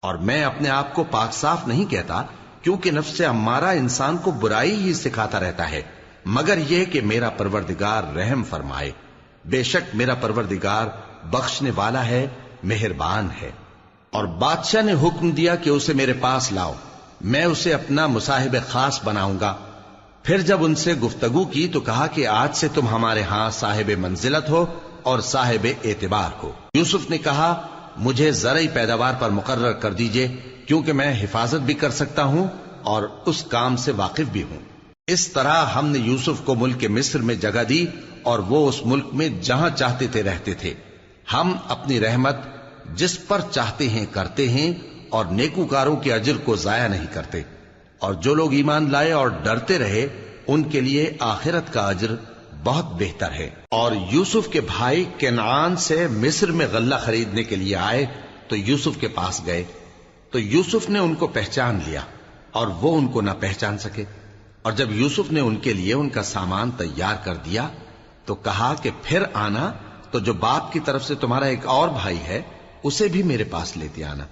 اور میں اپنے آپ کو پاک صاف نہیں کہتا، کیونکہ نفس امارہ انسان کو برائی ہی سکھاتا رہتا ہے، مگر یہ کہ میرا پروردگار رحم فرمائے۔ بے شک میرا پروردگار بخشنے والا ہے، مہربان ہے۔ اور بادشاہ نے حکم دیا کہ اسے میرے پاس لاؤ، میں اسے اپنا مصاحب خاص بناؤں گا۔ پھر جب ان سے گفتگو کی تو کہا کہ آج سے تم ہمارے ہاں صاحب منزلت ہو اور صاحب اعتبار ہو۔ یوسف نے کہا مجھے زرعی پیداوار پر مقرر کر دیجئے، کیونکہ میں حفاظت بھی کر سکتا ہوں اور اس کام سے واقف بھی ہوں۔ اس طرح ہم نے یوسف کو ملک مصر میں جگہ دی اور وہ اس ملک میں جہاں چاہتے تھے رہتے تھے۔ ہم اپنی رحمت جس پر چاہتے ہیں کرتے ہیں اور نیکوکاروں کے اجر کو ضائع نہیں کرتے، اور جو لوگ ایمان لائے اور ڈرتے رہے ان کے لیے آخرت کا اجر بہت بہتر ہے۔ اور یوسف کے بھائی کنعان سے مصر میں غلہ خریدنے کے لیے آئے تو یوسف کے پاس گئے، تو یوسف نے ان کو پہچان لیا اور وہ ان کو نہ پہچان سکے۔ اور جب یوسف نے ان کے لیے ان کا سامان تیار کر دیا تو کہا کہ پھر آنا تو جو باپ کی طرف سے تمہارا ایک اور بھائی ہے اسے بھی میرے پاس لیتے آنا۔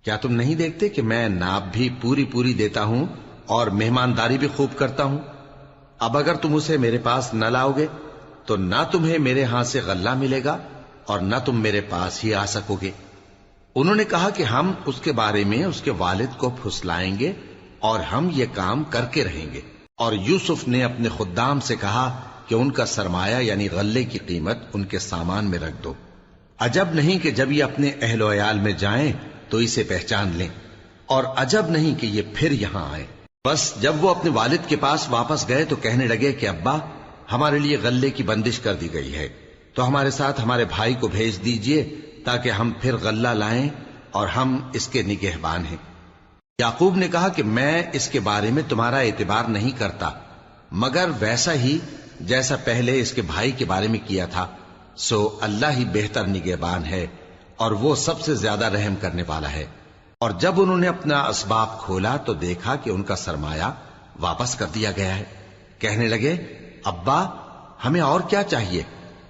کیا تم نہیں دیکھتے کہ میں ناب بھی پوری پوری دیتا ہوں اور مہمانداری بھی خوب کرتا ہوں؟ اب اگر تم اسے میرے پاس نہ لاؤ گے تو نہ تمہیں میرے ہاں سے غلہ ملے گا اور نہ تم میرے پاس ہی آ سکو گے۔ انہوں نے کہا کہ ہم اس کے بارے میں اس کے والد کو پھسلائیں گے اور ہم یہ کام کر کے رہیں گے۔ اور یوسف نے اپنے خدام سے کہا کہ ان کا سرمایہ یعنی غلے کی قیمت ان کے سامان میں رکھ دو۔ عجب نہیں کہ جب یہ اپنے اہل و عیال میں جائیں تو اسے پہچان لیں، اور عجب نہیں کہ یہ پھر یہاں آئے۔ بس جب وہ اپنے والد کے پاس واپس گئے تو کہنے لگے کہ ابا ہمارے لیے غلے کی بندش کر دی گئی ہے، تو ہمارے ساتھ ہمارے بھائی کو بھیج دیجئے تاکہ ہم پھر غلہ لائیں اور ہم اس کے نگہبان ہیں۔ یعقوب نے کہا کہ میں اس کے بارے میں تمہارا اعتبار نہیں کرتا، مگر ویسا ہی جیسا پہلے اس کے بھائی کے بارے میں کیا تھا، سو اللہ ہی بہتر نگہبان ہے اور وہ سب سے زیادہ رحم کرنے والا ہے۔ اور جب انہوں نے اپنا اسباب کھولا تو دیکھا کہ ان کا سرمایہ واپس کر دیا گیا ہے۔ کہنے لگے ابا ہمیں اور کیا چاہیے؟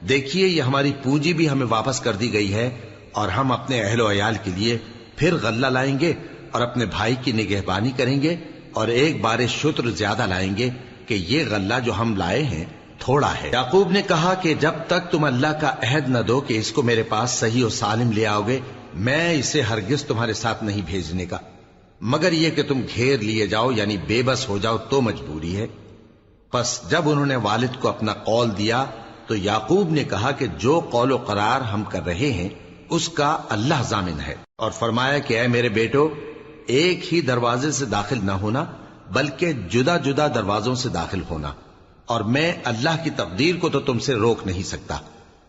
دیکھیے یہ ہماری پونجی بھی ہمیں واپس کر دی گئی ہے، اور ہم اپنے اہل و عیال کے لیے پھر غلہ لائیں گے اور اپنے بھائی کی نگہبانی کریں گے، اور ایک بار شتر زیادہ لائیں گے کہ یہ غلہ جو ہم لائے ہیں تھوڑا ہے۔ یعقوب نے کہا کہ جب تک تم اللہ کا عہد نہ دو کہ اس کو میرے پاس صحیح و سالم لے آؤ گے، میں اسے ہرگز تمہارے ساتھ نہیں بھیجنے کا، مگر یہ کہ تم گھیر لیے جاؤ یعنی بے بس ہو جاؤ تو مجبوری ہے۔ پس جب انہوں نے والد کو اپنا قول دیا تو یعقوب نے کہا کہ جو قول و قرار ہم کر رہے ہیں اس کا اللہ ضامن ہے، اور فرمایا کہ اے میرے بیٹو ایک ہی دروازے سے داخل نہ ہونا بلکہ جدا جدا دروازوں سے داخل ہونا، اور میں اللہ کی تقدیر کو تو تم سے روک نہیں سکتا،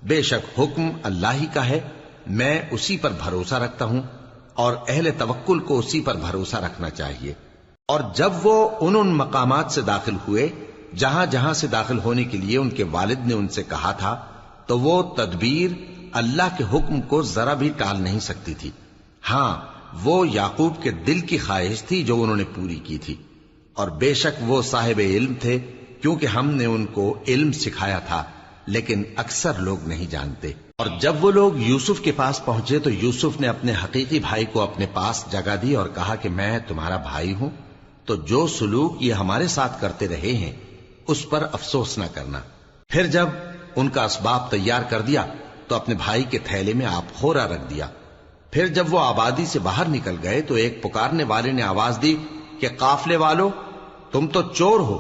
بے شک حکم اللہ ہی کا ہے، میں اسی پر بھروسہ رکھتا ہوں، اور اہل توکل کو اسی پر بھروسہ رکھنا چاہیے۔ اور جب وہ ان مقامات سے داخل ہوئے جہاں جہاں سے داخل ہونے کے لیے ان کے والد نے ان سے کہا تھا، تو وہ تدبیر اللہ کے حکم کو ذرا بھی ٹال نہیں سکتی تھی۔ ہاں وہ یعقوب کے دل کی خواہش تھی جو انہوں نے پوری کی تھی، اور بے شک وہ صاحب علم تھے، کیونکہ ہم نے ان کو علم سکھایا تھا، لیکن اکثر لوگ نہیں جانتے۔ اور جب وہ لوگ یوسف کے پاس پہنچے تو یوسف نے اپنے حقیقی بھائی کو اپنے پاس جگہ دی اور کہا کہ میں تمہارا بھائی ہوں، تو جو سلوک یہ ہمارے ساتھ کرتے رہے ہیں اس پر افسوس نہ کرنا۔ پھر جب ان کا اسباب تیار کر دیا تو اپنے بھائی کے تھیلے میں آپ خورا رکھ دیا۔ پھر جب وہ آبادی سے باہر نکل گئے تو ایک پکارنے والے نے آواز دی کہ قافلے والو تم تو چور ہو۔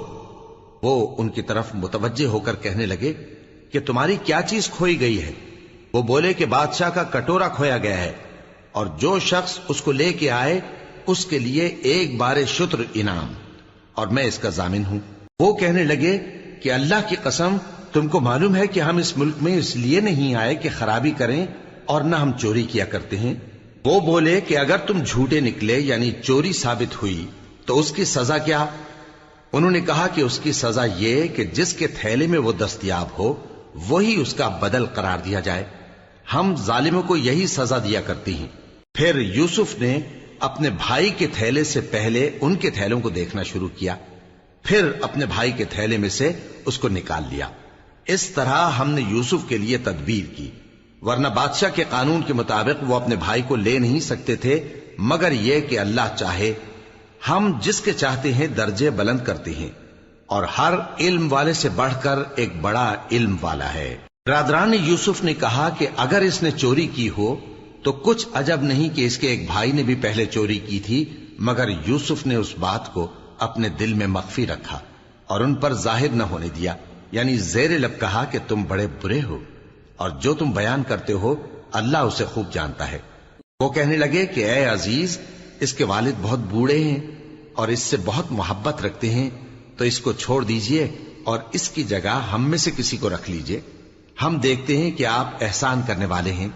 وہ ان کی طرف متوجہ ہو کر کہنے لگے کہ تمہاری کیا چیز کھوئی گئی ہے؟ وہ بولے کہ بادشاہ کا کٹورا کھویا گیا ہے، اور جو شخص اس کو لے کے آئے اس کے لیے ایک بار شتر انعام، اور میں اس کا ضامن ہوں۔ وہ کہنے لگے کہ اللہ کی قسم تم کو معلوم ہے کہ ہم اس ملک میں اس لیے نہیں آئے کہ خرابی کریں اور نہ ہم چوری کیا کرتے ہیں۔ وہ بولے کہ اگر تم جھوٹے نکلے یعنی چوری ثابت ہوئی تو اس کی سزا کیا؟ انہوں نے کہا کہ اس کی سزا یہ کہ جس کے تھیلے میں وہ دستیاب ہو وہی اس کا بدل قرار دیا جائے، ہم ظالموں کو یہی سزا دیا کرتی ہیں۔ پھر یوسف نے اپنے بھائی کے تھیلے سے پہلے ان کے تھیلوں کو دیکھنا شروع کیا، پھر اپنے بھائی کے تھیلے میں سے اس کو نکال لیا۔ اس طرح ہم نے یوسف کے لیے تدبیر کی، ورنہ بادشاہ کے قانون کے مطابق وہ اپنے بھائی کو لے نہیں سکتے تھے مگر یہ کہ اللہ چاہے ہم جس کے چاہتے ہیں درجے بلند کرتے ہیں، اور ہر علم والے سے بڑھ کر ایک بڑا علم والا ہے۔ برادران یوسف نے کہا کہ اگر اس نے چوری کی ہو تو کچھ عجب نہیں کہ اس کے ایک بھائی نے بھی پہلے چوری کی تھی، مگر یوسف نے اس بات کو اپنے دل میں مخفی رکھا اور ان پر ظاہر نہ ہونے دیا، یعنی زیر لب کہا کہ تم بڑے برے ہو اور جو تم بیان کرتے ہو اللہ اسے خوب جانتا ہے۔ وہ کہنے لگے کہ اے عزیز، اس کے والد بہت بوڑھے ہیں اور اس سے بہت محبت رکھتے ہیں، تو اس کو چھوڑ دیجئے اور اس کی جگہ ہم میں سے کسی کو رکھ لیجئے، ہم دیکھتے ہیں کہ آپ احسان کرنے والے ہیں۔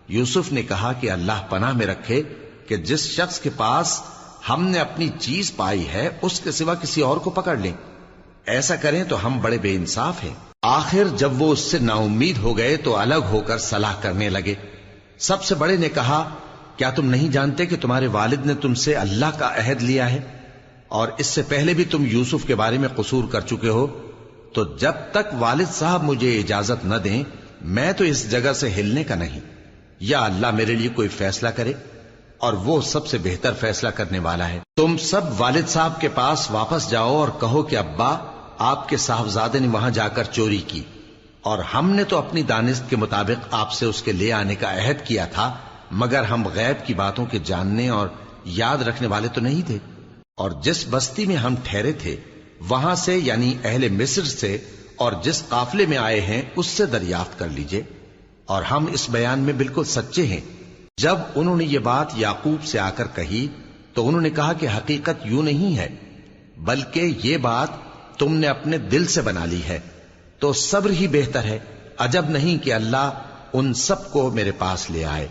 یوسف نے کہا کہ اللہ پناہ میں رکھے کہ جس شخص کے پاس ہم نے اپنی چیز پائی ہے اس کے سوا کسی اور کو پکڑ لیں، ایسا کریں تو ہم بڑے بے انصاف ہیں۔ آخر جب وہ اس سے نا امید ہو گئے تو الگ ہو کر صلاح کرنے لگے۔ سب سے بڑے نے کہا، کیا تم نہیں جانتے کہ تمہارے والد نے تم سے اللہ کا عہد لیا ہے اور اس سے پہلے بھی تم یوسف کے بارے میں قصور کر چکے ہو؟ تو جب تک والد صاحب مجھے اجازت نہ دیں میں تو اس جگہ سے ہلنے کا نہیں، یا اللہ میرے لیے کوئی فیصلہ کرے، اور وہ سب سے بہتر فیصلہ کرنے والا ہے۔ تم سب والد صاحب کے پاس واپس جاؤ اور کہو کہ ابا، آپ کے صاحبزادے نے وہاں جا کر چوری کی، اور ہم نے تو اپنی دانست کے مطابق آپ سے اس کے لے آنے کا عہد کیا تھا، مگر ہم غیب کی باتوں کے جاننے اور یاد رکھنے والے تو نہیں تھے، اور جس بستی میں ہم ٹھہرے تھے وہاں سے، یعنی اہل مصر سے، اور جس قافلے میں آئے ہیں اس سے دریافت کر لیجئے، اور ہم اس بیان میں بالکل سچے ہیں۔ جب انہوں نے یہ بات یعقوب سے آ کر کہی تو انہوں نے کہا کہ حقیقت یوں نہیں ہے، بلکہ یہ بات تم نے اپنے دل سے بنا لی ہے، تو صبر ہی بہتر ہے۔ عجب نہیں کہ اللہ ان سب کو میرے پاس لے آئے،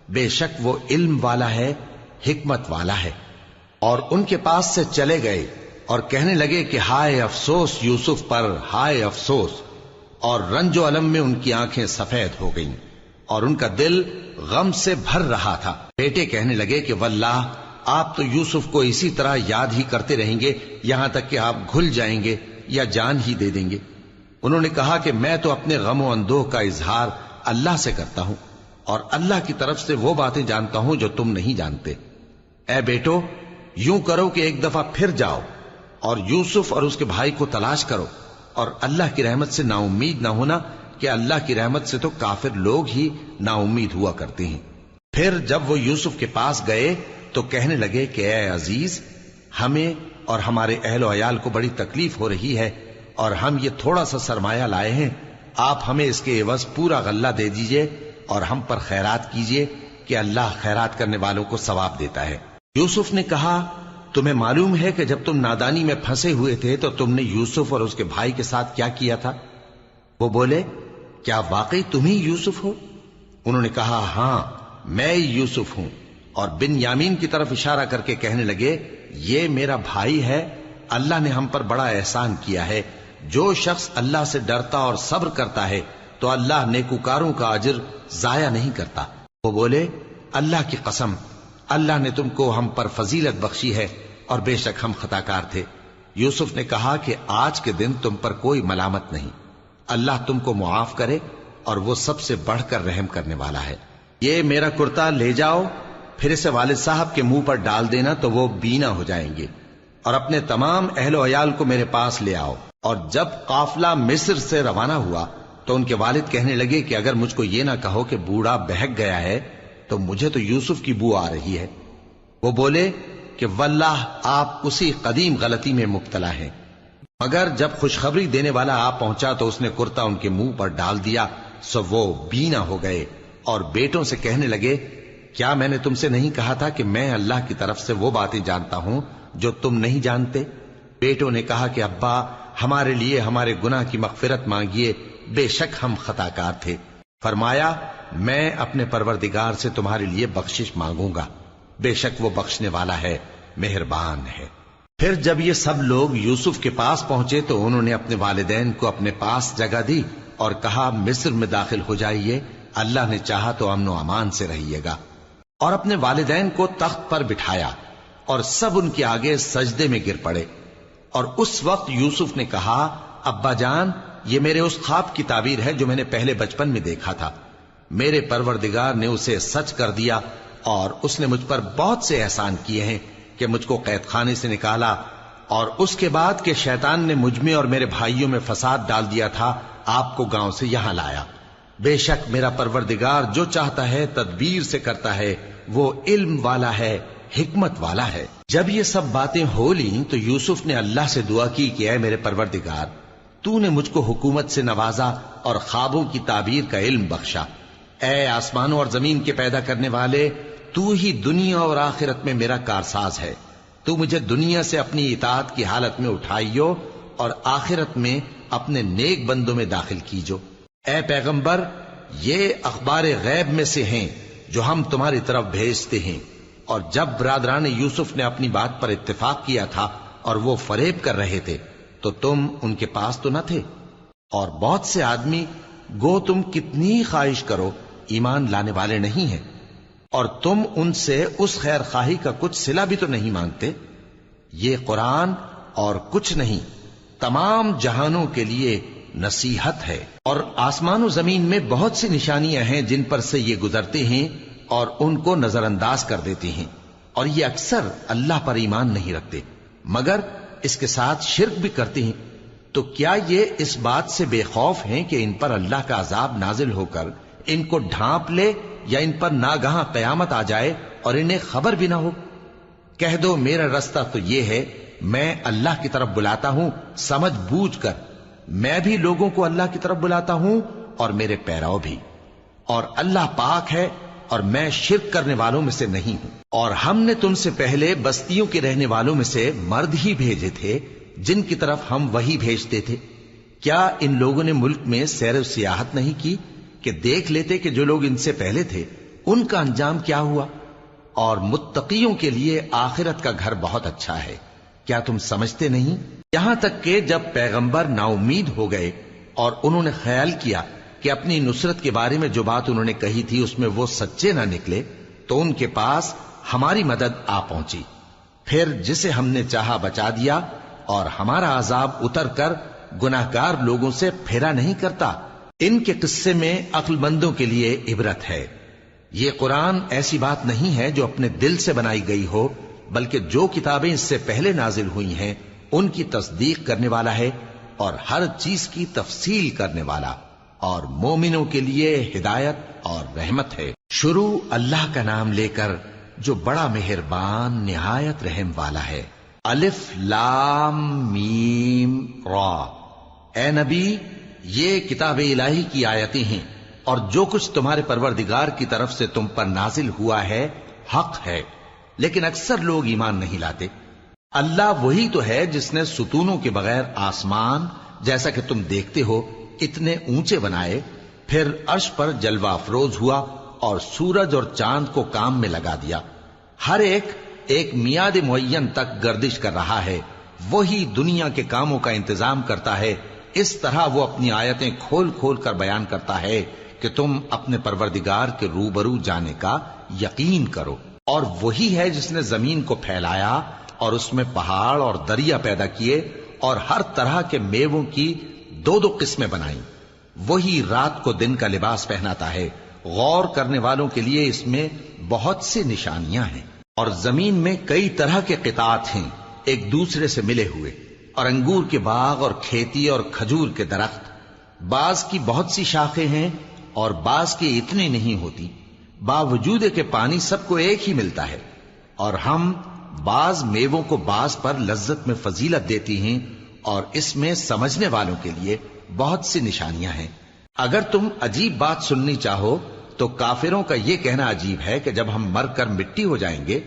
بے شک وہ علم والا ہے، حکمت والا ہے۔ اور ان کے پاس سے چلے گئے اور کہنے لگے کہ ہائے افسوس یوسف پر، ہائے افسوس، اور رنج و الم میں ان کی آنکھیں سفید ہو گئیں اور ان کا دل غم سے بھر رہا تھا۔ بیٹے کہنے لگے کہ واللہ آپ تو یوسف کو اسی طرح یاد ہی کرتے رہیں گے یہاں تک کہ آپ گھل جائیں گے یا جان ہی دے دیں گے۔ انہوں نے کہا کہ میں تو اپنے غم و اندوہ کا اظہار اللہ سے کرتا ہوں، اور اللہ کی طرف سے وہ باتیں جانتا ہوں جو تم نہیں جانتے۔ اے بیٹو، یوں کرو کہ ایک دفعہ پھر جاؤ اور یوسف اور اس کے بھائی کو تلاش کرو، اور اللہ کی رحمت سے نا امید نہ ہونا کہ اللہ کی رحمت سے تو کافر لوگ ہی نا امید ہوا کرتے ہیں۔ پھر جب وہ یوسف کے پاس گئے تو کہنے لگے کہ اے عزیز، ہمیں اور ہمارے اہل و عیال کو بڑی تکلیف ہو رہی ہے، اور ہم یہ تھوڑا سا سرمایہ لائے ہیں، آپ ہمیں اس کے عوض پورا غلہ دے دیجئے اور ہم پر خیرات کیجئے کہ اللہ خیرات کرنے والوں کو ثواب دیتا ہے۔ یوسف نے کہا، تمہیں معلوم ہے کہ جب تم نادانی میں پھنسے ہوئے تھے تو تم نے یوسف اور اس کے بھائی کے ساتھ کیا کیا تھا؟ وہ بولے، کیا واقعی تم ہی یوسف ہو؟ انہوں نے کہا، ہاں میں یوسف ہوں، اور بن یامین کی طرف اشارہ کر کے کہنے لگے، یہ میرا بھائی ہے، اللہ نے ہم پر بڑا احسان کیا ہے۔ جو شخص اللہ سے ڈرتا اور صبر کرتا ہے تو اللہ نیکوکاروں کا اجر ضائع نہیں کرتا۔ وہ بولے، اللہ کی قسم، اللہ نے تم کو ہم پر فضیلت بخشی ہے اور بے شک ہم خطاکار تھے۔ یوسف نے کہا کہ آج کے دن تم پر کوئی ملامت نہیں، اللہ تم کو معاف کرے، اور وہ سب سے بڑھ کر رحم کرنے والا ہے۔ یہ میرا کرتا لے جاؤ، پھر اسے والد صاحب کے منہ پر ڈال دینا تو وہ بینا ہو جائیں گے، اور اپنے تمام اہل و عیال کو میرے پاس لے آؤ۔ اور جب قافلہ مصر سے روانہ ہوا تو ان کے والد کہنے لگے کہ اگر مجھ کو یہ نہ کہو کہ بوڑھا بہک گیا ہے تو مجھے تو یوسف کی بو آ رہی ہے۔ وہ بولے کہ واللہ آپ اسی قدیم غلطی میں مبتلا ہیں۔ مگر جب خوشخبری دینے والا آپ پہنچا تو اس نے کرتا ان کے منہ پر ڈال دیا، سو وہ بینا ہو گئے، اور بیٹوں سے کہنے لگے، کیا میں نے تم سے نہیں کہا تھا کہ میں اللہ کی طرف سے وہ باتیں جانتا ہوں جو تم نہیں جانتے؟ بیٹوں نے کہا کہ ابا، ہمارے لیے ہمارے گناہ کی مغفرت مانگیے، بے شک ہم خطاکار تھے۔ فرمایا، میں اپنے پروردگار سے تمہارے لیے بخشش مانگوں گا، بے شک وہ بخشنے والا ہے، مہربان ہے۔ پھر جب یہ سب لوگ یوسف کے پاس پہنچے تو انہوں نے اپنے والدین کو اپنے پاس جگہ دی اور کہا، مصر میں داخل ہو جائیے، اللہ نے چاہا تو امن و امان سے رہیے گا۔ اور اپنے والدین کو تخت پر بٹھایا اور سب ان کے آگے سجدے میں گر پڑے۔ اور اس وقت یوسف نے کہا، ابا جان، یہ میرے اس خواب کی تعبیر ہے جو میں نے پہلے بچپن میں دیکھا تھا، میرے پروردگار نے اسے سچ کر دیا اور اس نے مجھ پر بہت سے احسان کیے ہیں کہ مجھ کو قید خانے سے نکالا، اور اس کے بعد کہ شیطان نے مجھ میں اور میرے بھائیوں میں فساد ڈال دیا تھا، آپ کو گاؤں سے یہاں لایا۔ بے شک میرا پروردگار جو چاہتا ہے تدبیر سے کرتا ہے، وہ علم والا ہے، حکمت والا ہے۔ جب یہ سب باتیں ہو لیں تو یوسف نے اللہ سے دعا کی کہ اے میرے پروردگار، تو نے مجھ کو حکومت سے نوازا اور خوابوں کی تعبیر کا علم بخشا۔ اے آسمانوں اور زمین کے پیدا کرنے والے، تو ہی دنیا اور آخرت میں میرا کارساز ہے۔ تو مجھے دنیا سے اپنی اطاعت کی حالت میں اٹھائیو اور آخرت میں اپنے نیک بندوں میں داخل کیجو۔ اے پیغمبر، یہ اخبار غیب میں سے ہیں جو ہم تمہاری طرف بھیجتے ہیں۔ اور جب برادران یوسف نے اپنی بات پر اتفاق کیا تھا اور وہ فریب کر رہے تھے تو تم ان کے پاس تو نہ تھے، اور بہت سے آدمی گو تم کتنی خواہش کرو ایمان لانے والے نہیں ہیں، اور تم ان سے اس خیر خواہی کا کچھ صلہ بھی تو نہیں مانگتے۔ یہ قرآن اور کچھ نہیں تمام جہانوں کے لیے نصیحت ہے، اور آسمان و زمین میں بہت سی نشانیاں ہیں جن پر سے یہ گزرتے ہیں اور ان کو نظر انداز کر دیتے ہیں، اور یہ اکثر اللہ پر ایمان نہیں رکھتے مگر اس کے ساتھ شرک بھی کرتے ہیں۔ تو کیا یہ اس بات سے بے خوف ہیں کہ ان پر اللہ کا عذاب نازل ہو کر ان کو ڈھانپ لے، یا ان پر ناگہاں قیامت آ جائے اور انہیں خبر بھی نہ ہو؟ کہہ دو میرا رستہ تو یہ ہے، میں اللہ کی طرف بلاتا ہوں سمجھ بوجھ کر، میں بھی لوگوں کو اللہ کی طرف بلاتا ہوں اور میرے پیراؤ بھی، اور اللہ پاک ہے اور میں شرک کرنے والوں میں سے نہیں ہوں۔ اور ہم نے تم سے پہلے بستیوں کے رہنے والوں میں سے مرد ہی بھیجے تھے جن کی طرف ہم وہی بھیجتے تھے۔ کیا ان لوگوں نے ملک میں سیر و سیاحت نہیں کی کہ دیکھ لیتے کہ جو لوگ ان سے پہلے تھے ان کا انجام کیا ہوا؟ اور متقیوں کے لیے آخرت کا گھر بہت اچھا ہے، کیا تم سمجھتے نہیں؟ یہاں تک کہ جب پیغمبر نا امید ہو گئے اور انہوں نے خیال کیا کہ اپنی نصرت کے بارے میں جو بات انہوں نے کہی تھی اس میں وہ سچے نہ نکلے، تو ان کے پاس ہماری مدد آ پہنچی، پھر جسے ہم نے چاہا بچا دیا، اور ہمارا عذاب اتر کر گناہگار لوگوں سے پھیرا نہیں کرتا۔ ان کے قصے میں عقل مندوں کے لیے عبرت ہے۔ یہ قرآن ایسی بات نہیں ہے جو اپنے دل سے بنائی گئی ہو، بلکہ جو کتابیں اس سے پہلے نازل ہوئی ہیں ان کی تصدیق کرنے والا ہے اور ہر چیز کی تفصیل کرنے والا، اور مومنوں کے لیے ہدایت اور رحمت ہے۔ شروع اللہ کا نام لے کر جو بڑا مہربان نہایت رحم والا ہے۔ الف لام میم را۔ اے نبی، یہ کتاب الہی کی آیتیں ہیں، اور جو کچھ تمہارے پروردگار کی طرف سے تم پر نازل ہوا ہے حق ہے، لیکن اکثر لوگ ایمان نہیں لاتے۔ اللہ وہی تو ہے جس نے ستونوں کے بغیر آسمان جیسا کہ تم دیکھتے ہو اتنے اونچے بنائے، پھر عرش پر جلوہ افروز ہوا اور سورج اور چاند کو کام میں لگا دیا، ہر ایک میعاد معین تک گردش کر رہا ہے۔ وہی دنیا کے کاموں کا انتظام کرتا ہے، اس طرح وہ اپنی آیتیں کھول کھول کر بیان کرتا ہے کہ تم اپنے پروردگار کے روبرو جانے کا یقین کرو۔ اور وہی ہے جس نے زمین کو پھیلایا اور اس میں پہاڑ اور دریا پیدا کیے اور ہر طرح کے میووں کی دو دو قسمیں بنائیں۔ وہی رات کو دن کا لباس پہناتا ہے، غور کرنے والوں کے لیے اس میں بہت سی نشانیاں ہیں۔ اور زمین میں کئی طرح کے قطعات ہیں ایک دوسرے سے ملے ہوئے، اور انگور کے باغ اور کھیتی اور کھجور کے درخت، بعض کی بہت سی شاخیں ہیں اور بعض کی اتنی نہیں ہوتی، باوجود کہ پانی سب کو ایک ہی ملتا ہے۔ اور ہم بعض میووں کو بعض پر لذت میں فضیلت دیتی ہیں، اور اس میں سمجھنے والوں کے لیے بہت سی نشانیاں ہیں۔ اگر تم عجیب بات سننی چاہو تو کافروں کا یہ کہنا عجیب ہے کہ جب ہم مر کر مٹی ہو جائیں گے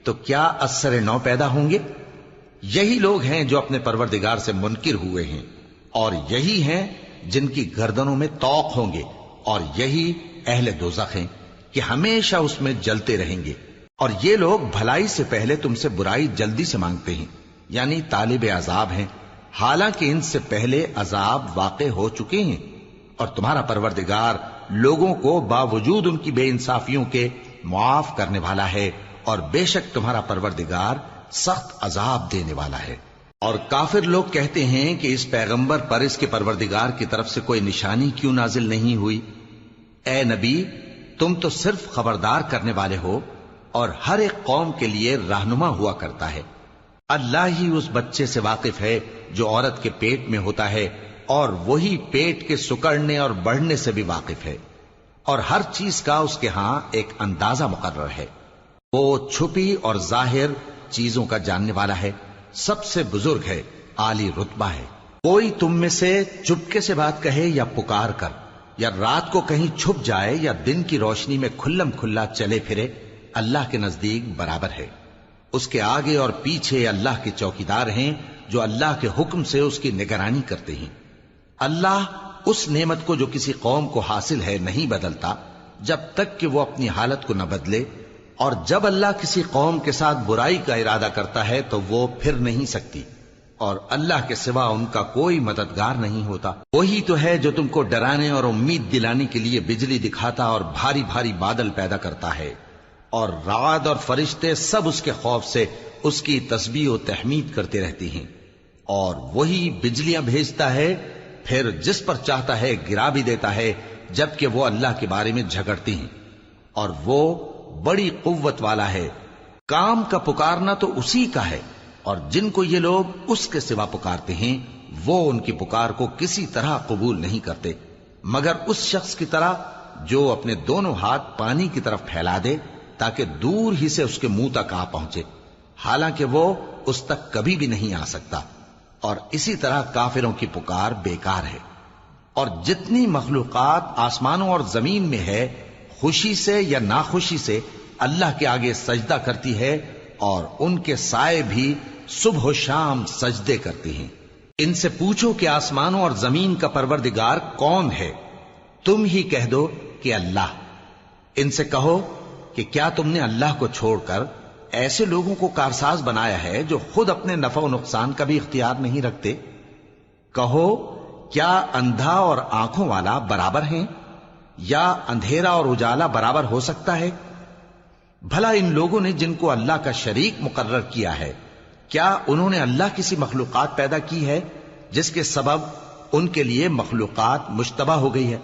تو کیا از سر نو پیدا ہوں گے؟ یہی لوگ ہیں جو اپنے پروردگار سے منکر ہوئے ہیں، اور یہی ہیں جن کی گردنوں میں طوق ہوں گے، اور یہی اہل دوزخ ہیں کہ ہمیشہ اس میں جلتے رہیں گے۔ اور یہ لوگ بھلائی سے پہلے تم سے برائی جلدی سے مانگتے ہیں، یعنی طالب عذاب ہیں، حالانکہ ان سے پہلے عذاب واقع ہو چکے ہیں۔ اور تمہارا پروردگار لوگوں کو باوجود ان کی بے انصافیوں کے معاف کرنے والا ہے، اور بے شک تمہارا پروردگار سخت عذاب دینے والا ہے۔ اور کافر لوگ کہتے ہیں کہ اس پیغمبر پر اس کے پروردگار کی طرف سے کوئی نشانی کیوں نازل نہیں ہوئی؟ اے نبی، تم تو صرف خبردار کرنے والے ہو، اور ہر ایک قوم کے لیے رہنما ہوا کرتا ہے۔ اللہ ہی اس بچے سے واقف ہے جو عورت کے پیٹ میں ہوتا ہے، اور وہی پیٹ کے سکڑنے اور بڑھنے سے بھی واقف ہے، اور ہر چیز کا اس کے ہاں ایک اندازہ مقرر ہے۔ وہ چھپی اور ظاہر چیزوں کا جاننے والا ہے، سب سے بزرگ ہے، عالی رتبہ ہے۔ کوئی تم میں سے چپکے سے بات کہے یا پکار کر، یا رات کو کہیں چھپ جائے یا دن کی روشنی میں کھلم کھلا چلے پھرے، اللہ کے نزدیک برابر ہے۔ اس کے آگے اور پیچھے اللہ کے چوکیدار ہیں جو اللہ کے حکم سے اس کی نگرانی کرتے ہیں۔ اللہ اس نعمت کو جو کسی قوم کو حاصل ہے نہیں بدلتا جب تک کہ وہ اپنی حالت کو نہ بدلے، اور جب اللہ کسی قوم کے ساتھ برائی کا ارادہ کرتا ہے تو وہ پھر نہیں سکتی، اور اللہ کے سوا ان کا کوئی مددگار نہیں ہوتا۔ وہی تو ہے جو تم کو ڈرانے اور امید دلانے کے لیے بجلی دکھاتا اور بھاری بھاری بادل پیدا کرتا ہے، اور رعد اور فرشتے سب اس کے خوف سے اس کی تسبیح و تحمید کرتے رہتے ہیں۔ اور وہی بجلیاں بھیجتا ہے، پھر جس پر چاہتا ہے گرا بھی دیتا ہے، جبکہ وہ اللہ کے بارے میں جھگڑتے ہیں، اور وہ بڑی قوت والا ہے۔ کام کا پکارنا تو اسی کا ہے، اور جن کو یہ لوگ اس کے سوا پکارتے ہیں وہ ان کی پکار کو کسی طرح قبول نہیں کرتے، مگر اس شخص کی طرح جو اپنے دونوں ہاتھ پانی کی طرف پھیلا دے تاکہ دور ہی سے اس کے منہ تک آ پہنچے، حالانکہ وہ اس تک کبھی بھی نہیں آ سکتا۔ اور اسی طرح کافروں کی پکار بیکار ہے۔ اور جتنی مخلوقات آسمانوں اور زمین میں ہے، خوشی سے یا ناخوشی سے اللہ کے آگے سجدہ کرتی ہے، اور ان کے سائے بھی صبح و شام سجدے کرتے ہیں۔ ان سے پوچھو کہ آسمانوں اور زمین کا پروردگار کون ہے؟ تم ہی کہہ دو کہ اللہ۔ ان سے کہو کہ کیا تم نے اللہ کو چھوڑ کر ایسے لوگوں کو کارساز بنایا ہے جو خود اپنے نفع و نقصان کا بھی اختیار نہیں رکھتے؟ کہو کیا اندھا اور آنکھوں والا برابر ہیں، یا اندھیرا اور اجالا برابر ہو سکتا ہے؟ بھلا ان لوگوں نے جن کو اللہ کا شریک مقرر کیا ہے، کیا انہوں نے اللہ کسی مخلوقات پیدا کی ہے جس کے سبب ان کے لیے مخلوقات مشتبہ ہو گئی ہے؟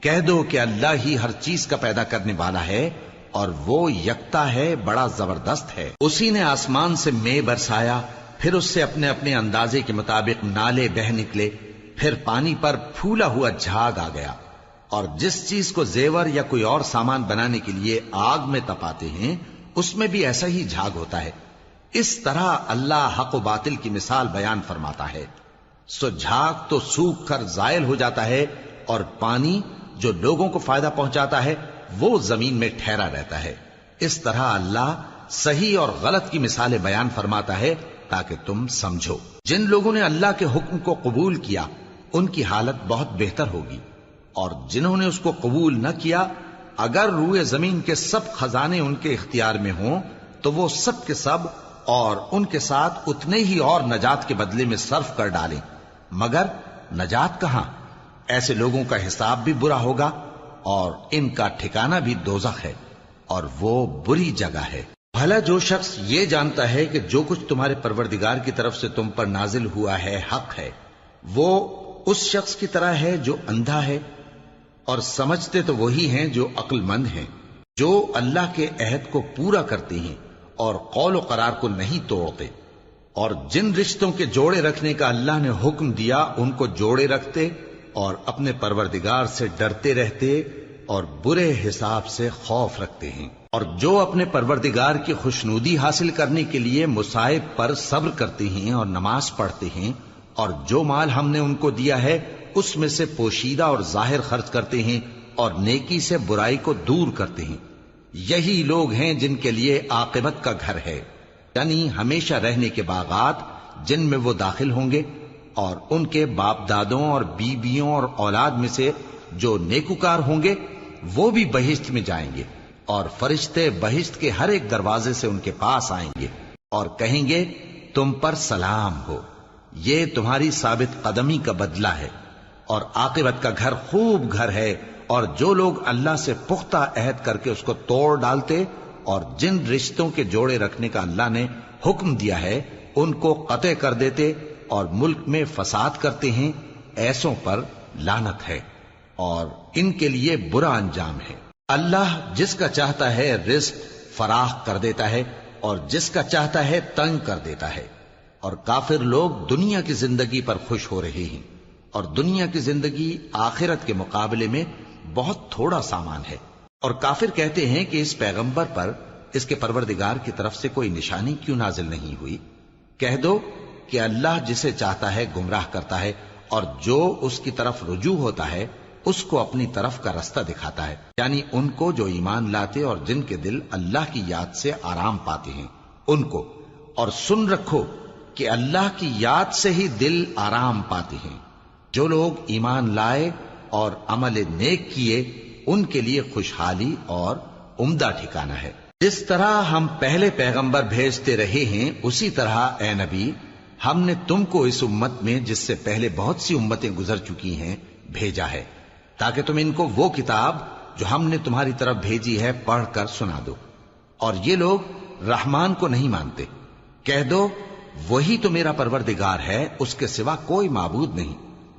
کہہ دو کہ اللہ ہی ہر چیز کا پیدا کرنے والا ہے، اور وہ یکتا ہے، بڑا زبردست ہے۔ اسی نے آسمان سے مے برسایا، پھر اس سے اپنے اپنے اندازے کے مطابق نالے بہ نکلے، پھر پانی پر پھولا ہوا جھاگ آ گیا۔ اور جس چیز کو زیور یا کوئی اور سامان بنانے کے لیے آگ میں تپاتے ہیں اس میں بھی ایسا ہی جھاگ ہوتا ہے۔ اس طرح اللہ حق و باطل کی مثال بیان فرماتا ہے۔ سو جھاگ تو سوکھ کر زائل ہو جاتا ہے، اور پانی جو لوگوں کو فائدہ پہنچاتا ہے وہ زمین میں ٹھہرا رہتا ہے۔ اس طرح اللہ صحیح اور غلط کی مثالیں بیان فرماتا ہے تاکہ تم سمجھو۔ جن لوگوں نے اللہ کے حکم کو قبول کیا ان کی حالت بہت بہتر ہوگی، اور جنہوں نے اس کو قبول نہ کیا، اگر روئے زمین کے سب خزانے ان کے اختیار میں ہوں تو وہ سب کے سب اور ان کے ساتھ اتنے ہی اور نجات کے بدلے میں صرف کر ڈالیں، مگر نجات کہاں؟ ایسے لوگوں کا حساب بھی برا ہوگا، اور ان کا ٹھکانہ بھی دوزخ ہے، اور وہ بری جگہ ہے۔ بھلا جو شخص یہ جانتا ہے کہ جو کچھ تمہارے پروردگار کی طرف سے تم پر نازل ہوا ہے حق ہے، وہ اس شخص کی طرح ہے جو اندھا ہے، اور سمجھتے تو وہی ہیں جو عقل مند ہیں، جو اللہ کے عہد کو پورا کرتے ہیں اور قول و قرار کو نہیں توڑتے، اور جن رشتوں کے جوڑے رکھنے کا اللہ نے حکم دیا ان کو جوڑے رکھتے، اور اپنے پروردگار سے ڈرتے رہتے اور برے حساب سے خوف رکھتے ہیں، اور جو اپنے پروردگار کی خوشنودی حاصل کرنے کے لیے مصائب پر صبر کرتے ہیں اور نماز پڑھتے ہیں، اور جو مال ہم نے ان کو دیا ہے اس میں سے پوشیدہ اور ظاہر خرچ کرتے ہیں، اور نیکی سے برائی کو دور کرتے ہیں، یہی لوگ ہیں جن کے لیے عاقبت کا گھر ہے، یعنی ہمیشہ رہنے کے باغات جن میں وہ داخل ہوں گے، اور ان کے باپ دادوں اور بیویوں اور اولاد میں سے جو نیکوکار ہوں گے وہ بھی بہشت میں جائیں گے، اور فرشتے بہشت کے ہر ایک دروازے سے ان کے پاس آئیں گے اور کہیں گے تم پر سلام ہو، یہ تمہاری ثابت قدمی کا بدلہ ہے، اور عاقبت کا گھر خوب گھر ہے۔ اور جو لوگ اللہ سے پختہ عہد کر کے اس کو توڑ ڈالتے اور جن رشتوں کے جوڑے رکھنے کا اللہ نے حکم دیا ہے ان کو قطع کر دیتے اور ملک میں فساد کرتے ہیں، ایسوں پر لعنت ہے اور ان کے لیے برا انجام ہے۔ اللہ جس کا چاہتا ہے رزق فراخ کر دیتا ہے اور جس کا چاہتا ہے تنگ کر دیتا ہے۔ اور کافر لوگ دنیا کی زندگی پر خوش ہو رہے ہیں، اور دنیا کی زندگی آخرت کے مقابلے میں بہت تھوڑا سامان ہے۔ اور کافر کہتے ہیں کہ اس پیغمبر پر اس کے پروردگار کی طرف سے کوئی نشانی کیوں نازل نہیں ہوئی؟ کہہ دو کہ اللہ جسے چاہتا ہے گمراہ کرتا ہے، اور جو اس کی طرف رجوع ہوتا ہے اس کو اپنی طرف کا رستہ دکھاتا ہے، یعنی ان کو جو ایمان لاتے اور جن کے دل اللہ کی یاد سے آرام پاتے ہیں ان کو۔ اور سن رکھو کہ اللہ کی یاد سے ہی دل آرام پاتے ہیں۔ جو لوگ ایمان لائے اور عمل نیک کیے ان کے لیے خوشحالی اور عمدہ ٹھکانہ ہے۔ جس طرح ہم پہلے پیغمبر بھیجتے رہے ہیں اسی طرح اے نبی ہم نے تم کو اس امت میں جس سے پہلے بہت سی امتیں گزر چکی ہیں بھیجا ہے، تاکہ تم ان کو وہ کتاب جو ہم نے تمہاری طرف بھیجی ہے پڑھ کر سنا دو۔ اور یہ لوگ رحمان کو نہیں مانتے۔ کہہ دو وہی تو میرا پروردگار ہے، اس کے سوا کوئی معبود نہیں،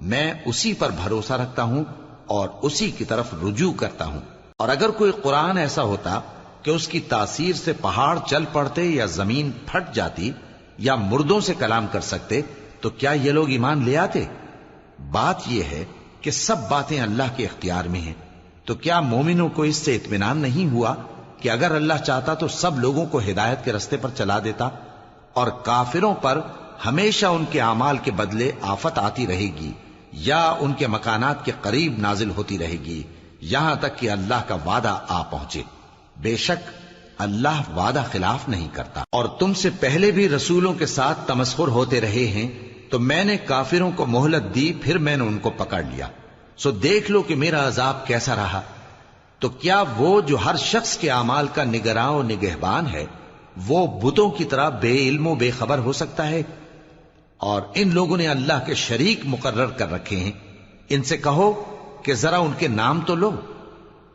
میں اسی پر بھروسہ رکھتا ہوں اور اسی کی طرف رجوع کرتا ہوں۔ اور اگر کوئی قرآن ایسا ہوتا کہ اس کی تاثیر سے پہاڑ چل پڑتے یا زمین پھٹ جاتی یا مردوں سے کلام کر سکتے تو کیا یہ لوگ ایمان لے آتے؟ بات یہ ہے کہ سب باتیں اللہ کے اختیار میں ہیں، تو کیا مومنوں کو اس سے اطمینان نہیں ہوا کہ اگر اللہ چاہتا تو سب لوگوں کو ہدایت کے رستے پر چلا دیتا؟ اور کافروں پر ہمیشہ ان کے اعمال کے بدلے آفت آتی رہے گی یا ان کے مکانات کے قریب نازل ہوتی رہے گی یہاں تک کہ اللہ کا وعدہ آ پہنچے۔ بے شک اللہ وعدہ خلاف نہیں کرتا۔ اور تم سے پہلے بھی رسولوں کے ساتھ تمسخر ہوتے رہے ہیں، تو میں نے کافروں کو مہلت دی، پھر میں نے ان کو پکڑ لیا، سو دیکھ لو کہ میرا عذاب کیسا رہا۔ تو کیا وہ جو ہر شخص کے اعمال کا نگراں و نگہبان ہے وہ بتوں کی طرح بے علم و بے خبر ہو سکتا ہے؟ اور ان لوگوں نے اللہ کے شریک مقرر کر رکھے ہیں۔ ان سے کہو کہ ذرا ان کے نام تو لو۔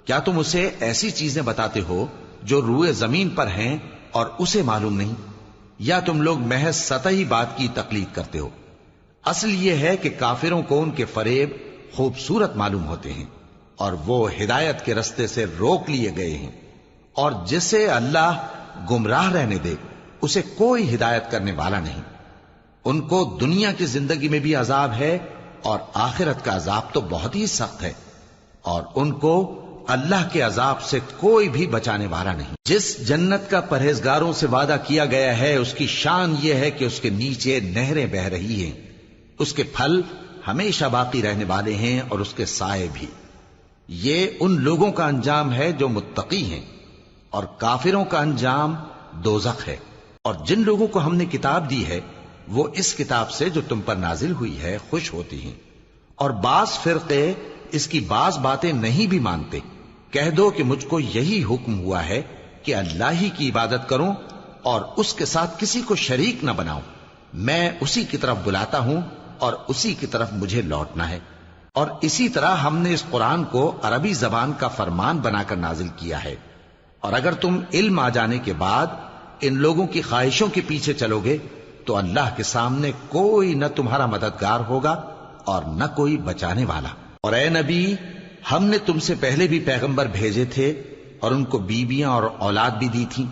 کیا تم اسے ایسی چیزیں بتاتے ہو جو روئے زمین پر ہیں اور اسے معلوم نہیں، یا تم لوگ محض سطحی بات کی تقلید کرتے ہو؟ اصل یہ ہے کہ کافروں کو ان کے فریب خوبصورت معلوم ہوتے ہیں اور وہ ہدایت کے رستے سے روک لیے گئے ہیں، اور جسے اللہ گمراہ رہنے دے اسے کوئی ہدایت کرنے والا نہیں۔ ان کو دنیا کی زندگی میں بھی عذاب ہے اور آخرت کا عذاب تو بہت ہی سخت ہے، اور ان کو اللہ کے عذاب سے کوئی بھی بچانے والا نہیں۔ جس جنت کا پرہیزگاروں سے وعدہ کیا گیا ہے اس کی شان یہ ہے کہ اس کے نیچے نہریں بہ رہی ہیں، اس کے پھل ہمیشہ باقی رہنے والے ہیں اور اس کے سائے بھی۔ یہ ان لوگوں کا انجام ہے جو متقی ہیں، اور کافروں کا انجام دوزخ ہے۔ اور جن لوگوں کو ہم نے کتاب دی ہے وہ اس کتاب سے جو تم پر نازل ہوئی ہے خوش ہوتی ہیں، اور بعض فرقے اس کی بعض باتیں نہیں بھی مانتے۔ کہہ دو کہ مجھ کو یہی حکم ہوا ہے کہ اللہ ہی کی عبادت کروں اور اس کے ساتھ کسی کو شریک نہ بناؤں، میں اسی کی طرف بلاتا ہوں اور اسی کی طرف مجھے لوٹنا ہے۔ اور اسی طرح ہم نے اس قرآن کو عربی زبان کا فرمان بنا کر نازل کیا ہے، اور اگر تم علم آ جانے کے بعد ان لوگوں کی خواہشوں کے پیچھے چلو گے تو اللہ کے سامنے کوئی نہ تمہارا مددگار ہوگا اور نہ کوئی بچانے والا۔ اور اے نبی ہم نے تم سے پہلے بھی پیغمبر بھیجے تھے اور ان کو بیویاں اور اولاد بھی دی تھیں،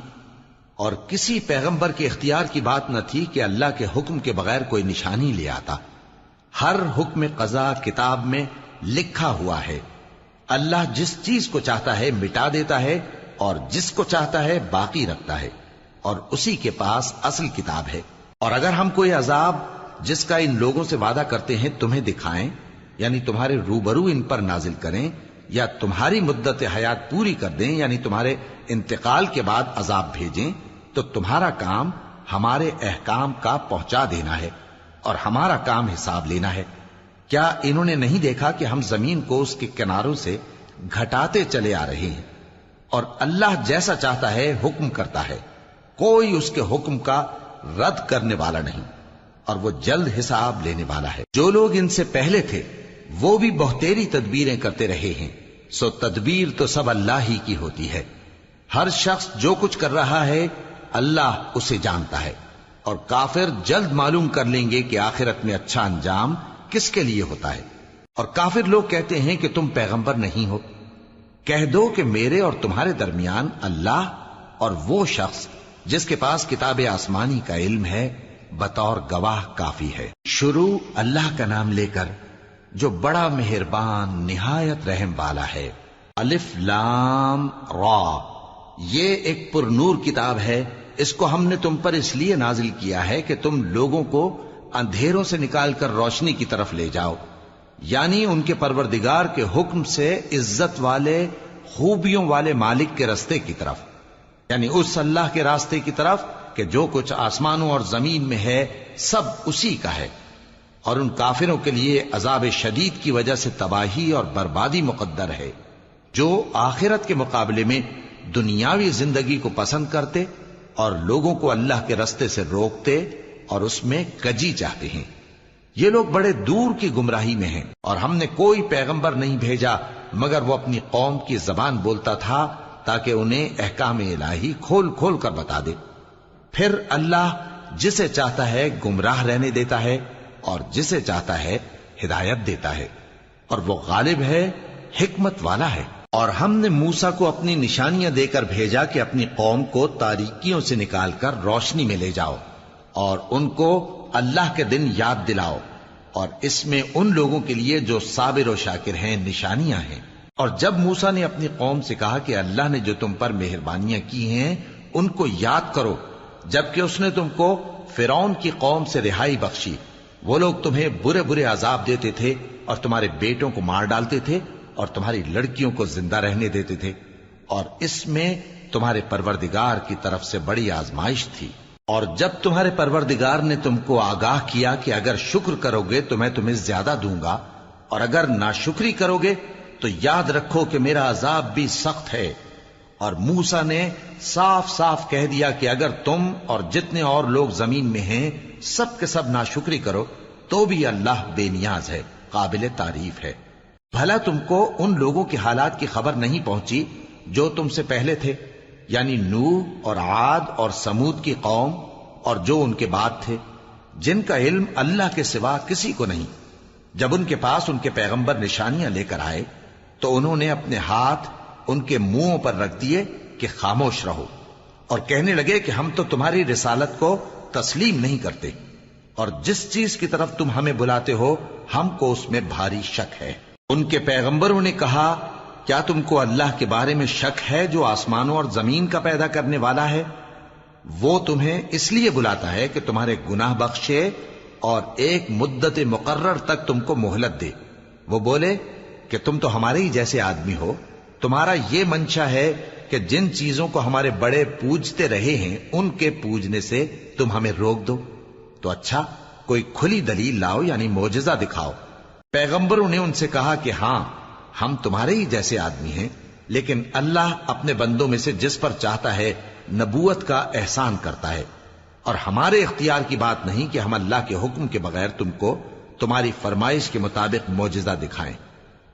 اور کسی پیغمبر کے اختیار کی بات نہ تھی کہ اللہ کے حکم کے بغیر کوئی نشانی لے آتا۔ ہر حکم قضا کتاب میں لکھا ہوا ہے۔ اللہ جس چیز کو چاہتا ہے مٹا دیتا ہے اور جس کو چاہتا ہے باقی رکھتا ہے، اور اسی کے پاس اصل کتاب ہے۔ اور اگر ہم کوئی عذاب جس کا ان لوگوں سے وعدہ کرتے ہیں تمہیں دکھائیں، یعنی تمہارے روبرو ان پر نازل کریں، یا تمہاری مدت حیات پوری کر دیں، یعنی تمہارے انتقال کے بعد عذاب بھیجیں، تو تمہارا کام ہمارے احکام کا پہنچا دینا ہے اور ہمارا کام حساب لینا ہے۔ کیا انہوں نے نہیں دیکھا کہ ہم زمین کو اس کے کناروں سے گھٹاتے چلے آ رہے ہیں؟ اور اللہ جیسا چاہتا ہے حکم کرتا ہے، کوئی اس کے حکم کا رد کرنے والا نہیں، اور وہ جلد حساب لینے والا ہے۔ جو لوگ ان سے پہلے تھے وہ بھی بہتیری تدبیریں کرتے رہے ہیں، سو تدبیر تو سب اللہ ہی کی ہوتی ہے۔ ہر شخص جو کچھ کر رہا ہے اللہ اسے جانتا ہے، اور کافر جلد معلوم کر لیں گے کہ آخرت میں اچھا انجام کس کے لیے ہوتا ہے۔ اور کافر لوگ کہتے ہیں کہ تم پیغمبر نہیں ہو۔ کہہ دو کہ میرے اور تمہارے درمیان اللہ اور وہ شخص جس کے پاس کتاب آسمانی کا علم ہے بطور گواہ کافی ہے۔ شروع اللہ کا نام لے کر جو بڑا مہربان نہایت رحم والا ہے۔ الف لام را، یہ ایک پر نور کتاب ہے، اس کو ہم نے تم پر اس لیے نازل کیا ہے کہ تم لوگوں کو اندھیروں سے نکال کر روشنی کی طرف لے جاؤ، یعنی ان کے پروردگار کے حکم سے عزت والے خوبیوں والے مالک کے راستے کی طرف، یعنی اس اللہ کے راستے کی طرف کہ جو کچھ آسمانوں اور زمین میں ہے سب اسی کا ہے، اور ان کافروں کے لیے عذاب شدید کی وجہ سے تباہی اور بربادی مقدر ہے، جو آخرت کے مقابلے میں دنیاوی زندگی کو پسند کرتے اور لوگوں کو اللہ کے راستے سے روکتے اور اس میں کجی چاہتے ہیں۔ یہ لوگ بڑے دور کی گمراہی میں ہیں، اور ہم نے کوئی پیغمبر نہیں بھیجا مگر وہ اپنی قوم کی زبان بولتا تھا تاکہ انہیں احکام الہی کھول کھول کر بتا دے۔ پھر اللہ جسے چاہتا ہے گمراہ رہنے دیتا ہے اور جسے چاہتا ہے ہدایت دیتا ہے، اور وہ غالب ہے، حکمت والا ہے۔ اور ہم نے موسیٰ کو اپنی نشانیاں دے کر بھیجا کہ اپنی قوم کو تاریکیوں سے نکال کر روشنی میں لے جاؤ اور ان کو اللہ کے دن یاد دلاؤ، اور اس میں ان لوگوں کے لیے جو صابر و شاکر ہیں نشانیاں ہیں۔ اور جب موسیٰ نے اپنی قوم سے کہا کہ اللہ نے جو تم پر مہربانیاں کی ہیں ان کو یاد کرو، جبکہ اس نے تم کو فرعون کی قوم سے رہائی بخشی، وہ لوگ تمہیں برے برے عذاب دیتے تھے اور تمہارے بیٹوں کو مار ڈالتے تھے اور تمہاری لڑکیوں کو زندہ رہنے دیتے تھے، اور اس میں تمہارے پروردگار کی طرف سے بڑی آزمائش تھی۔ اور جب تمہارے پروردگار نے تم کو آگاہ کیا کہ اگر شکر کرو گے تو میں تمہیں زیادہ دوں گا، اور اگر ناشکری کرو گے تو یاد رکھو کہ میرا عذاب بھی سخت ہے۔ اور موسیٰ نے صاف صاف کہہ دیا کہ اگر تم اور جتنے اور لوگ زمین میں ہیں سب کے سب ناشکری کرو تو بھی اللہ بے نیاز ہے، قابل تعریف ہے۔ بھلا تم کو ان لوگوں کے حالات کی خبر نہیں پہنچی جو تم سے پہلے تھے، یعنی نوح اور عاد اور سمود کی قوم اور جو ان کے بعد تھے، جن کا علم اللہ کے سوا کسی کو نہیں۔ جب ان کے پاس ان کے پیغمبر نشانیاں لے کر آئے تو انہوں نے اپنے ہاتھ ان کے منہوں پر رکھ دیے کہ خاموش رہو، اور کہنے لگے کہ ہم تو تمہاری رسالت کو تسلیم نہیں کرتے، اور جس چیز کی طرف تم ہمیں بلاتے ہو ہم کو اس میں بھاری شک ہے۔ ان کے پیغمبروں نے کہا، کیا تم کو اللہ کے بارے میں شک ہے جو آسمانوں اور زمین کا پیدا کرنے والا ہے؟ وہ تمہیں اس لیے بلاتا ہے کہ تمہارے گناہ بخشے اور ایک مدت مقرر تک تم کو مہلت دے۔ وہ بولے کہ تم تو ہمارے ہی جیسے آدمی ہو، تمہارا یہ منشا ہے کہ جن چیزوں کو ہمارے بڑے پوجتے رہے ہیں ان کے پوجنے سے تم ہمیں روک دو، تو اچھا کوئی کھلی دلیل لاؤ، یعنی معجزہ دکھاؤ۔ پیغمبروں نے ان سے کہا کہ ہاں ہم تمہارے ہی جیسے آدمی ہیں، لیکن اللہ اپنے بندوں میں سے جس پر چاہتا ہے نبوت کا احسان کرتا ہے، اور ہمارے اختیار کی بات نہیں کہ ہم اللہ کے حکم کے بغیر تم کو تمہاری فرمائش کے مطابق معجزہ دکھائیں،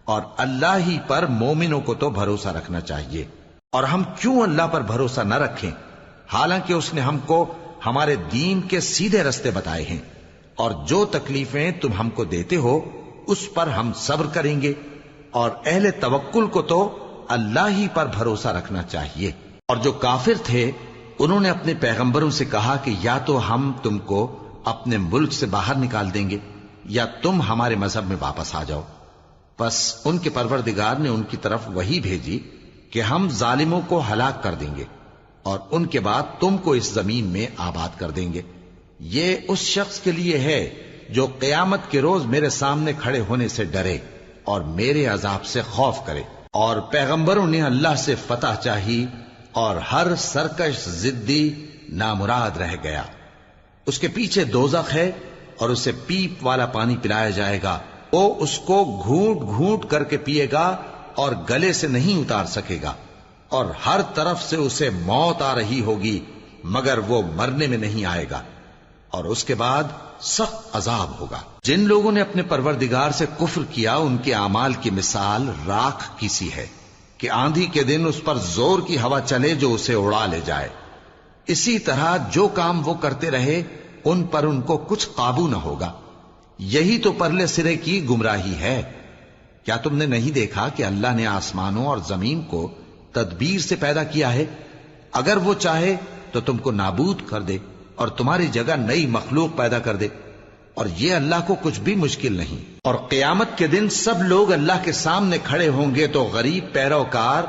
اور اللہ ہی پر مومنوں کو تو بھروسہ رکھنا چاہیے۔ اور ہم کیوں اللہ پر بھروسہ نہ رکھیں حالانکہ اس نے ہم کو ہمارے دین کے سیدھے رستے بتائے ہیں، اور جو تکلیفیں تم ہم کو دیتے ہو اس پر ہم صبر کریں گے، اور اہل توکل کو تو اللہ ہی پر بھروسہ رکھنا چاہیے۔ اور جو کافر تھے انہوں نے اپنے پیغمبروں سے کہا کہ یا تو ہم تم کو اپنے ملک سے باہر نکال دیں گے یا تم ہمارے مذہب میں واپس آ جاؤ۔ بس ان کے پروردگار نے ان کی طرف وحی بھیجی کہ ہم ظالموں کو ہلاک کر دیں گے اور ان کے بعد تم کو اس زمین میں آباد کر دیں گے۔ یہ اس شخص کے لیے ہے جو قیامت کے روز میرے سامنے کھڑے ہونے سے ڈرے اور میرے عذاب سے خوف کرے۔ اور پیغمبروں نے اللہ سے فتح چاہی اور ہر سرکش ضدی نامراد رہ گیا۔ اس کے پیچھے دوزخ ہے اور اسے پیپ والا پانی پلایا جائے گا، وہ اس کو گھونٹ گھونٹ کر کے پیے گا اور گلے سے نہیں اتار سکے گا، اور ہر طرف سے اسے موت آ رہی ہوگی مگر وہ مرنے میں نہیں آئے گا، اور اس کے بعد سخت عذاب ہوگا۔ جن لوگوں نے اپنے پروردگار سے کفر کیا ان کے اعمال کی مثال راکھ کی سی ہے کہ آندھی کے دن اس پر زور کی ہوا چلے جو اسے اڑا لے جائے۔ اسی طرح جو کام وہ کرتے رہے ان پر ان کو کچھ قابو نہ ہوگا۔ یہی تو پرلے سرے کی گمراہی ہے۔ کیا تم نے نہیں دیکھا کہ اللہ نے آسمانوں اور زمین کو تدبیر سے پیدا کیا ہے؟ اگر وہ چاہے تو تم کو نابود کر دے اور تمہاری جگہ نئی مخلوق پیدا کر دے، اور یہ اللہ کو کچھ بھی مشکل نہیں۔ اور قیامت کے دن سب لوگ اللہ کے سامنے کھڑے ہوں گے تو غریب پیروکار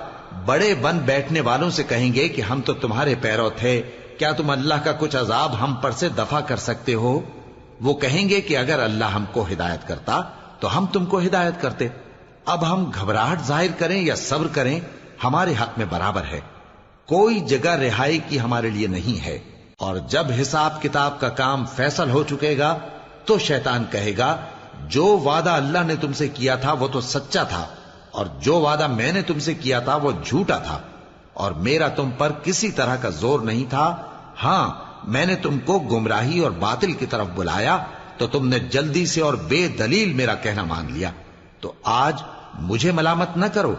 بڑے بن بیٹھنے والوں سے کہیں گے کہ ہم تو تمہارے پیرو تھے، کیا تم اللہ کا کچھ عذاب ہم پر سے دفع کر سکتے ہو؟ وہ کہیں گے کہ اگر اللہ ہم کو ہدایت کرتا تو ہم تم کو ہدایت کرتے۔ اب ہم گھبراہٹ ظاہر کریں یا صبر کریں ہمارے حق میں برابر ہے، کوئی جگہ رہائی کی ہمارے لیے نہیں ہے۔ اور جب حساب کتاب کا کام فیصل ہو چکے گا تو شیطان کہے گا جو وعدہ اللہ نے تم سے کیا تھا وہ تو سچا تھا، اور جو وعدہ میں نے تم سے کیا تھا وہ جھوٹا تھا، اور میرا تم پر کسی طرح کا زور نہیں تھا۔ ہاں، میں نے تم کو گمراہی اور باطل کی طرف بلایا تو تم نے جلدی سے اور بے دلیل میرا کہنا مان لیا۔ تو آج مجھے ملامت نہ کرو،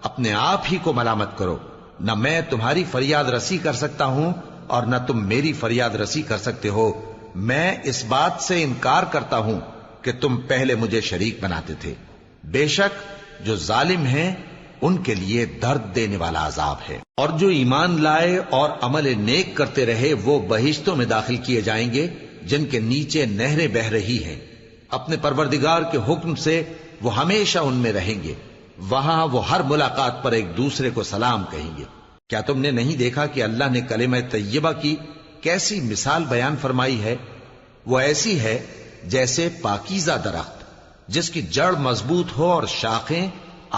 اپنے آپ ہی کو ملامت کرو۔ نہ میں تمہاری فریاد رسی کر سکتا ہوں اور نہ تم میری فریاد رسی کر سکتے ہو۔ میں اس بات سے انکار کرتا ہوں کہ تم پہلے مجھے شریک بناتے تھے۔ بے شک جو ظالم ہیں ان کے لیے درد دینے والا عذاب ہے۔ اور جو ایمان لائے اور عمل نیک کرتے رہے وہ بہشتوں میں داخل کیے جائیں گے جن کے نیچے نہریں بہ رہی ہیں۔ اپنے پروردگار کے حکم سے وہ ہمیشہ ان میں رہیں گے، وہاں وہ ہر ملاقات پر ایک دوسرے کو سلام کہیں گے۔ کیا تم نے نہیں دیکھا کہ اللہ نے کلمہ طیبہ کی کیسی مثال بیان فرمائی ہے؟ وہ ایسی ہے جیسے پاکیزہ درخت جس کی جڑ مضبوط ہو اور شاخیں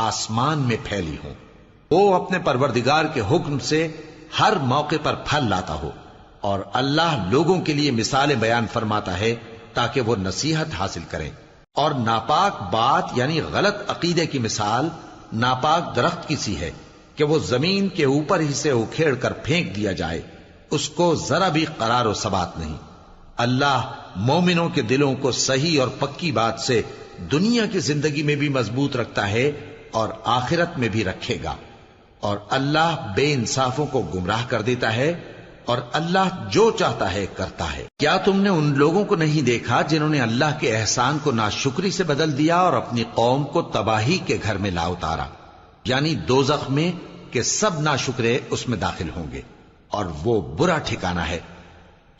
آسمان میں پھیلی ہوں۔ وہ اپنے پروردگار کے حکم سے ہر موقع پر پھل لاتا ہو، اور اللہ لوگوں کے لیے مثالیں بیان فرماتا ہے تاکہ وہ نصیحت حاصل کریں۔ اور ناپاک بات یعنی غلط عقیدے کی مثال ناپاک درخت کی سی ہے کہ وہ زمین کے اوپر ہی سے اکھیڑ کر پھینک دیا جائے، اس کو ذرا بھی قرار و ثبات نہیں۔ اللہ مومنوں کے دلوں کو صحیح اور پکی بات سے دنیا کی زندگی میں بھی مضبوط رکھتا ہے اور آخرت میں بھی رکھے گا، اور اللہ بے انصافوں کو گمراہ کر دیتا ہے، اور اللہ جو چاہتا ہے کرتا ہے۔ کیا تم نے ان لوگوں کو نہیں دیکھا جنہوں نے اللہ کے احسان کو ناشکری سے بدل دیا اور اپنی قوم کو تباہی کے گھر میں لا اتارا، یعنی دوزخ میں، کہ سب ناشکرے اس میں داخل ہوں گے اور وہ برا ٹھکانہ ہے۔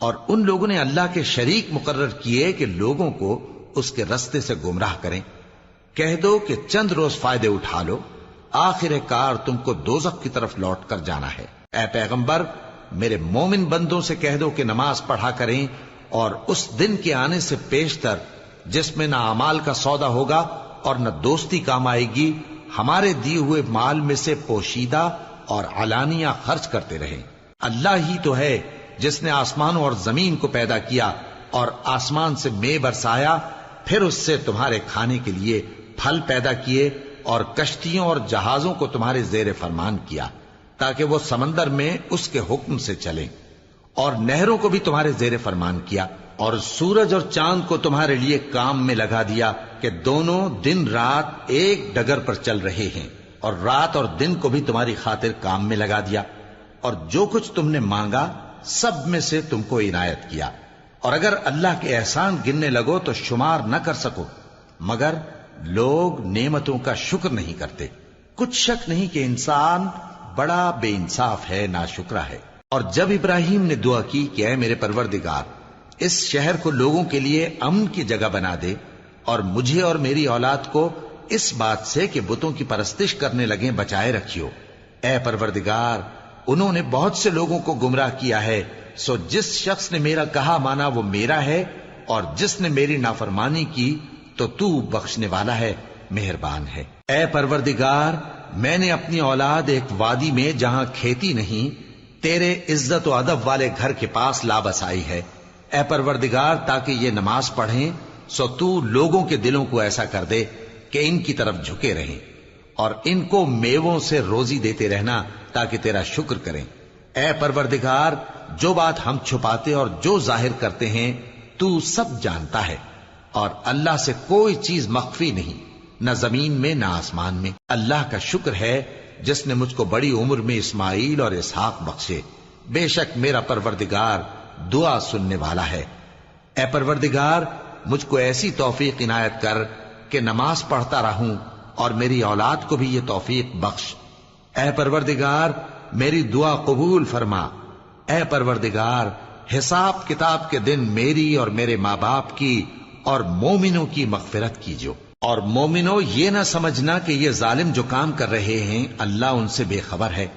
اور ان لوگوں نے اللہ کے شریک مقرر کیے کہ لوگوں کو اس کے رستے سے گمراہ کریں۔ کہہ دو کہ چند روز فائدے اٹھا لو، آخر کار تم کو دوزخ کی طرف لوٹ کر جانا ہے۔ اے پیغمبر، میرے مومن بندوں سے کہہ دو کہ نماز پڑھا کریں، اور اس دن کے آنے سے پیشتر جس میں نہ اعمال کا سودا ہوگا اور نہ دوستی کام آئے گی، ہمارے دیے ہوئے مال میں سے پوشیدہ اور علانیہ خرچ کرتے رہیں۔ اللہ ہی تو ہے جس نے آسمانوں اور زمین کو پیدا کیا اور آسمان سے مے برسایا، پھر اس سے تمہارے کھانے کے لیے پھل پیدا کیے اور کشتیوں اور جہازوں کو تمہارے زیر فرمان کیا تاکہ وہ سمندر میں اس کے حکم سے چلیں، اور نہروں کو بھی تمہارے زیر فرمان کیا، اور سورج اور چاند کو تمہارے لیے کام میں لگا دیا کہ دونوں دن رات ایک ڈگر پر چل رہے ہیں، اور رات اور دن کو بھی تمہاری خاطر کام میں لگا دیا، اور جو کچھ تم نے مانگا سب میں سے تم کو عنایت کیا۔ اور اگر اللہ کے احسان گننے لگو تو شمار نہ کر سکو، مگر لوگ نعمتوں کا شکر نہیں کرتے۔ کچھ شک نہیں کہ انسان بڑا بے انصاف ہے، ناشکرا ہے۔ اور جب ابراہیم نے دعا کی کہ اے میرے پروردگار، اس شہر کو لوگوں کے لیے امن کی جگہ بنا دے، اور مجھے اور میری اولاد کو اس بات سے کہ بتوں کی پرستش کرنے لگیں بچائے رکھیو۔ اے پروردگار، انہوں نے بہت سے لوگوں کو گمراہ کیا ہے، سو جس شخص نے میرا کہا مانا وہ میرا ہے، اور جس نے میری نافرمانی کی تو تو بخشنے والا ہے، مہربان ہے۔ اے پروردگار، میں نے اپنی اولاد ایک وادی میں جہاں کھیتی نہیں، تیرے عزت و ادب والے گھر کے پاس لا بسائی ہے۔ اے پروردگار، تاکہ یہ نماز پڑھیں، سو تو لوگوں کے دلوں کو ایسا کر دے کہ ان کی طرف جھکے رہیں، اور ان کو میووں سے روزی دیتے رہنا تاکہ تیرا شکر کریں۔ اے پروردگار، جو بات ہم چھپاتے اور جو ظاہر کرتے ہیں تو سب جانتا ہے، اور اللہ سے کوئی چیز مخفی نہیں، نہ زمین میں نہ آسمان میں۔ اللہ کا شکر ہے جس نے مجھ کو بڑی عمر میں اسماعیل اور اسحاق بخشے، بے شک میرا پروردگار دعا سننے والا ہے۔ اے پروردگار، مجھ کو ایسی توفیق عنایت کر کہ نماز پڑھتا رہوں، اور میری اولاد کو بھی یہ توفیق بخش۔ اے پروردگار، میری دعا قبول فرما۔ اے پروردگار، حساب کتاب کے دن میری اور میرے ماں باپ کی اور مومنوں کی مغفرت کیجو۔ اور مومنوں، یہ نہ سمجھنا کہ یہ ظالم جو کام کر رہے ہیں اللہ ان سے بے خبر ہے۔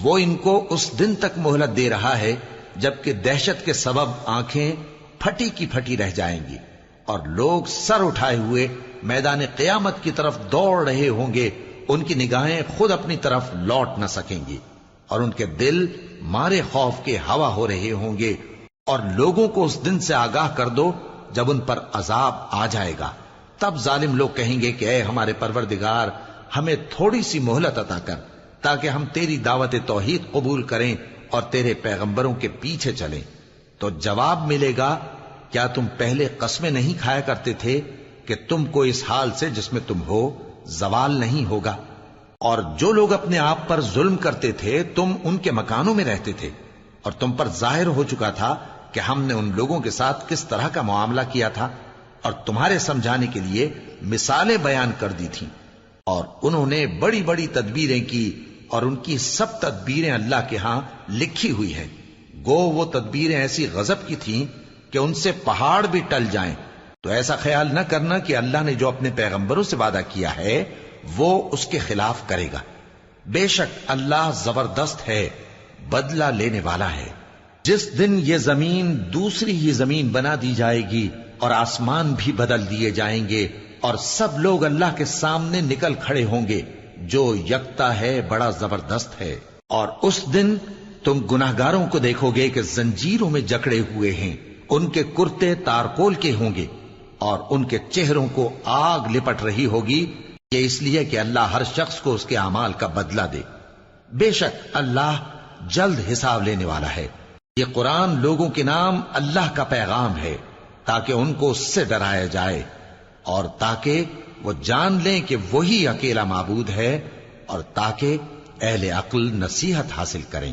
وہ ان کو اس دن تک مہلت دے رہا ہے جبکہ دہشت کے سبب آنکھیں پھٹی کی پھٹی رہ جائیں گی اور لوگ سر اٹھائے ہوئے میدان قیامت کی طرف دوڑ رہے ہوں گے۔ ان کی نگاہیں خود اپنی طرف لوٹ نہ سکیں گی اور ان کے دل مارے خوف کے ہوا ہو رہے ہوں گے۔ اور لوگوں کو اس دن سے آگاہ کر دو جب ان پر عذاب آ جائے گا۔ تب ظالم لوگ کہیں گے کہ اے ہمارے پروردگار، ہمیں تھوڑی سی مہلت عطا کر تاکہ ہم تیری دعوت توحید قبول کریں اور تیرے پیغمبروں کے پیچھے چلیں۔ تو جواب ملے گا، کیا تم پہلے قسمیں نہیں کھایا کرتے تھے کہ تم کو اس حال سے جس میں تم ہو زوال نہیں ہوگا؟ اور جو لوگ اپنے آپ پر ظلم کرتے تھے تم ان کے مکانوں میں رہتے تھے، اور تم پر ظاہر ہو چکا تھا کہ ہم نے ان لوگوں کے ساتھ کس طرح کا معاملہ کیا تھا، اور تمہارے سمجھانے کے لیے مثالیں بیان کر دی تھیں۔ اور انہوں نے بڑی بڑی تدبیریں کی، اور ان کی سب تدبیریں اللہ کے ہاں لکھی ہوئی ہیں۔ گو وہ تدبیریں ایسی غضب کی تھیں کہ ان سے پہاڑ بھی ٹل جائیں۔ تو ایسا خیال نہ کرنا کہ اللہ نے جو اپنے پیغمبروں سے وعدہ کیا ہے وہ اس کے خلاف کرے گا۔ بے شک اللہ زبردست ہے، بدلہ لینے والا ہے۔ جس دن یہ زمین دوسری ہی زمین بنا دی جائے گی اور آسمان بھی بدل دیے جائیں گے اور سب لوگ اللہ کے سامنے نکل کھڑے ہوں گے، جو یکتا ہے بڑا زبردست ہے۔ اور اس دن تم گناہگاروں کو دیکھو گے کہ زنجیروں میں جکڑے ہوئے ہیں، ان کے کرتے تارکول کے ہوں گے اور ان کے چہروں کو آگ لپٹ رہی ہوگی، یہ اس لیے کہ اللہ ہر شخص کو اس کے اعمال کا بدلہ دے۔ بے شک اللہ جلد حساب لینے والا ہے۔ یہ قرآن لوگوں کے نام اللہ کا پیغام ہے تاکہ ان کو اس سے ڈرایا جائے اور تاکہ وہ جان لیں کہ وہی اکیلا معبود ہے، اور تاکہ اہل عقل نصیحت حاصل کریں۔